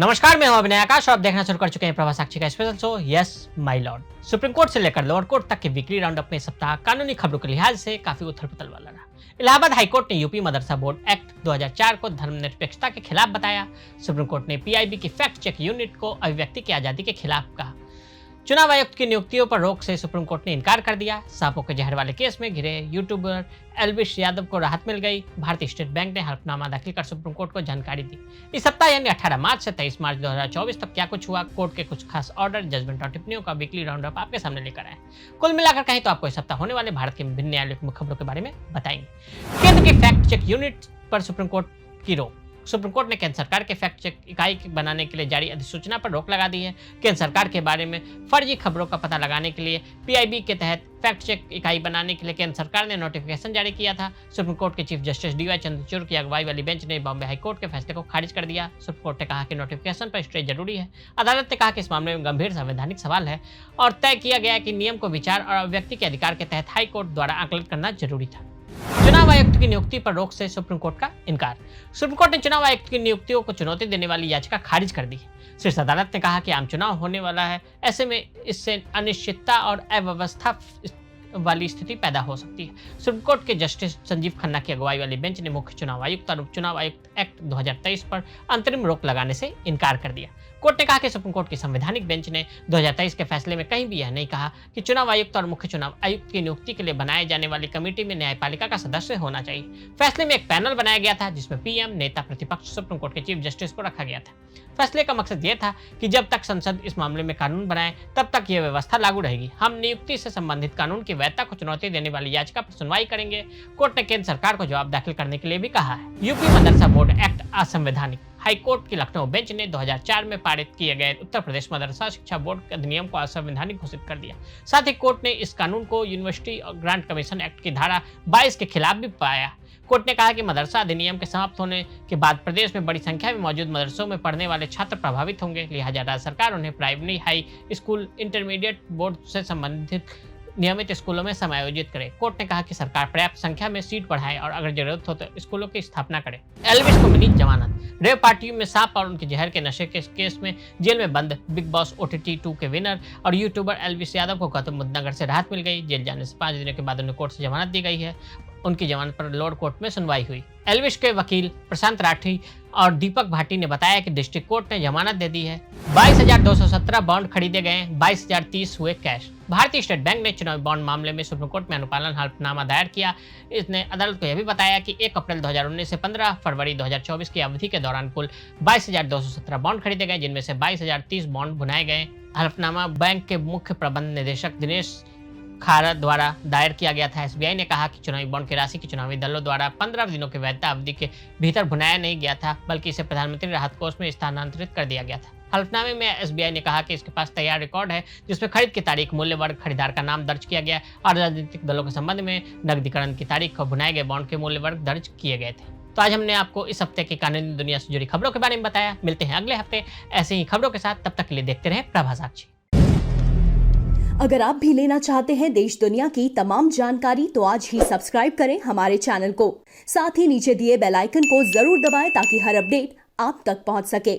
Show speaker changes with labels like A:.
A: नमस्कार, मैं हूं अभिनय आकाश और आप देखना शुरू कर चुके हैं प्रभा साक्षी का special show yes my Lord. Supreme court से लेकर लोअर कोर्ट तक के वीकली राउंडअप में सप्ताह कानूनी खबरों के लिहाज से काफी उथल पुथल वाला रहा। इलाहाबाद हाईकोर्ट ने यूपी मदरसा बोर्ड एक्ट 2004 को धर्मनिरपेक्षता के खिलाफ बताया। सुप्रीम कोर्ट ने पीआईबी की फैक्ट चेक यूनिट को अभिव्यक्ति की आजादी के खिलाफ कहा। चुनाव आयुक्त की नियुक्तियों पर रोक से सुप्रीम कोर्ट ने इनकार कर दिया। सांपों के जहर वाले केस में घिरे यूट्यूबर एल्विश यादव को राहत मिल गई। भारतीय स्टेट बैंक ने हलफनामा दाखिल कर सुप्रीम कोर्ट को जानकारी दी। इस सप्ताह यानी 18 मार्च से 23 मार्च 2024 तक क्या कुछ हुआ, कोर्ट के कुछ खास ऑर्डर, जजमेंट और टिप्पणियों का वीकली राउंडअप आपके सामने लेकर आए। कुल मिलाकर कहें तो आपको इस सप्ताह होने वाले भारत के विभिन्न न्यायालयों की खबरों के बारे में बताएंगे। केंद्र की फैक्ट चेक यूनिट पर सुप्रीम कोर्ट की रोक। सुप्रीम कोर्ट ने केंद्र सरकार के फैक्ट चेक इकाई बनाने के लिए जारी अधिसूचना पर रोक लगा दी है। केंद्र सरकार के बारे में फर्जी खबरों का पता लगाने के लिए पीआईबी के तहत फैक्ट चेक इकाई बनाने के लिए केंद्र सरकार ने नोटिफिकेशन जारी किया था। सुप्रीम कोर्ट के चीफ जस्टिस डीवाई चंद्रचूड़ की अगुवाई वाली बेंच ने बॉम्बे हाईकोर्ट के फैसले को खारिज कर दिया। सुप्रीम कोर्ट ने कहा कि नोटिफिकेशन पर स्टे जरूरी है। अदालत ने कहा कि इस मामले में गंभीर संवैधानिक सवाल है और तय किया गया कि नियम को विचार और व्यक्ति के अधिकार के तहत हाईकोर्ट द्वारा आकलन करना जरूरी था। चुनाव आयुक्त की नियुक्ति पर रोक से सुप्रीम कोर्ट का इनकार। सुप्रीम कोर्ट ने चुनाव आयुक्त की नियुक्तियों को चुनौती देने वाली याचिका खारिज कर दी। शीर्ष अदालत ने कहा कि आम चुनाव होने वाला है, ऐसे में इससे अनिश्चितता और अव्यवस्था वाली स्थिति पैदा हो सकती है। सुप्रीम कोर्ट के जस्टिस संजीव खन्ना की अगुवाई वाली बेंच ने मुख्य चुनाव आयुक्त और उपचुनाव आयुक्त एक्ट 2023 पर अंतरिम रोक लगाने से इनकार कर दिया। कोर्ट ने कहा कि सुप्रीम कोर्ट की संवैधानिक बेंच ने 2023 के फैसले में कहीं भी यह नहीं कहा कि चुनाव आयुक्त और मुख्य चुनाव आयुक्त की नियुक्ति के लिए बनाए जाने वाली कमेटी में न्यायपालिका का सदस्य होना चाहिए। फैसले में एक पैनल बनाया गया था जिसमें पीएम, नेता प्रतिपक्ष, सुप्रीम कोर्ट के चीफ जस्टिस को रखा गया था। फैसले का मकसद यह था कि जब तक संसद इस मामले में कानून बनाए तब तक यह व्यवस्था लागू रहेगी। हम नियुक्ति से संबंधित कानून की वैधता को चुनौती देने वाली याचिका पर सुनवाई करेंगे। कोर्ट ने केंद्र सरकार को जवाब दाखिल करने के लिए भी कहा है। यूपी मदरसा बोर्ड एक्ट असंवैधानिक। हाईकोर्ट की लखनऊ बेंच ने 2004 में पारित किए गए उत्तर प्रदेश मदरसा शिक्षा बोर्ड के अधिनियम को असंवैधानिक घोषित कर दिया। साथ ही कोर्ट ने इस कानून को यूनिवर्सिटी और ग्रांट कमीशन एक्ट की धारा 22 के खिलाफ भी पाया। कोर्ट ने कहा कि मदरसा अधिनियम के समाप्त होने के बाद प्रदेश में बड़ी संख्या में मौजूद मदरसों में पढ़ने वाले छात्र प्रभावित होंगे, लिहाजा राज्य सरकार उन्हें primary, high school, intermediate board से संबंधित नियमित स्कूलों में समायोजित करे। कोर्ट ने कहा कि सरकार पर्याप्त संख्या में सीट बढ़ाए और अगर जरूरत हो तो स्कूलों की स्थापना करे। एल्विश को मिली जमानत। रेव पार्टी में सांप और उनके जहर के नशे के केस में जेल में बंद बिग बॉस OTT 2 के विनर और यूट्यूबर एल्विश यादव को गौतम बुद्ध नगर से राहत मिल गई। जेल जाने से 5 दिनों के बाद उन्हें कोर्ट से जमानत दी गई है। उनकी जमानत पर लोअर कोर्ट में सुनवाई हुई। एल्विश के वकील प्रशांत राठी और दीपक भाटी ने बताया कि डिस्ट्रिक्ट कोर्ट ने जमानत दे दी है। 22,217 बॉन्ड खरीदे गए, 22,030 हुए कैश। भारतीय स्टेट बैंक ने चुनावी बॉन्ड मामले में सुप्रीम कोर्ट में अनुपालन हल्फनामा दायर किया। इसने अदालत को यह भी बताया कि 1 अप्रैल 2019 से 15 फरवरी 2024 की अवधि के दौरान कुल 22,217 बॉन्ड खरीदे गए, जिनमें से 22,030 बॉन्ड भुनाए गए। हल्फनामा बैंक के मुख्य प्रबंध निदेशक दिनेश खारा द्वारा दायर किया गया था। एसबीआई ने कहा कि चुनावी बॉन्ड की राशि की चुनावी दलों द्वारा 15 दिनों की वैधता अवधि के भीतर भुनाया नहीं गया था, बल्कि इसे प्रधानमंत्री राहत कोष में स्थानांतरित कर दिया गया था। हल्फनामे में एसबीआई ने कहा कि इसके पास तैयार रिकॉर्ड है जिसमें खरीद की तारीख, मूल्य वर्ग, खरीदार का नाम दर्ज किया गया और राजनीतिक दलों के संबंध में नकदीकरण की तारीख और भुनाए गए बॉन्ड के मूल्य वर्ग दर्ज किए गए थे। तो आज हमने आपको इस हफ्ते की कानूनी दुनिया से जुड़ी खबरों के बारे में बताया। मिलते हैं अगले हफ्ते ऐसे ही खबरों के साथ, तब तक के लिए देखते रहें प्रभा साक्षी।
B: अगर आप भी लेना चाहते हैं देश दुनिया की तमाम जानकारी तो आज ही सब्सक्राइब करें हमारे चैनल को। साथ ही नीचे दिए बेल आइकन को जरूर दबाएं ताकि हर अपडेट आप तक पहुंच सके।